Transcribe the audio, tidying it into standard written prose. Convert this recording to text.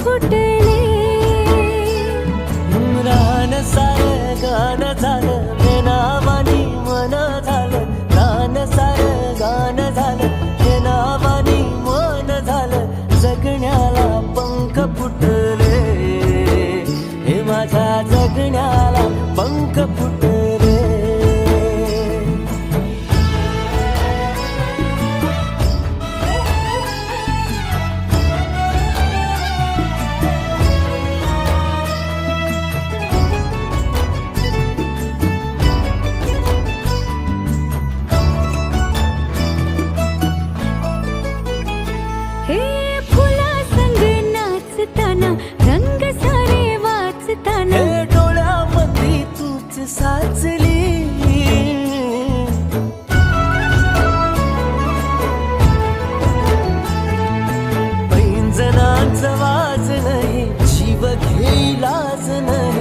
फुटले. रान सार गान झालं मेनावानी मन झालं. रान सार गान झालं मेनावानी मन झालं. जगण्याला पंख फुटले. हे माझ्या जगण्याला पंख फुटले. हे फुला संग नाचताना रंग सारे वाचताना. हे डोळ्यामध्ये तूच साचली. पैंजणाचं वाज नाही जीव घेईलाच नाही.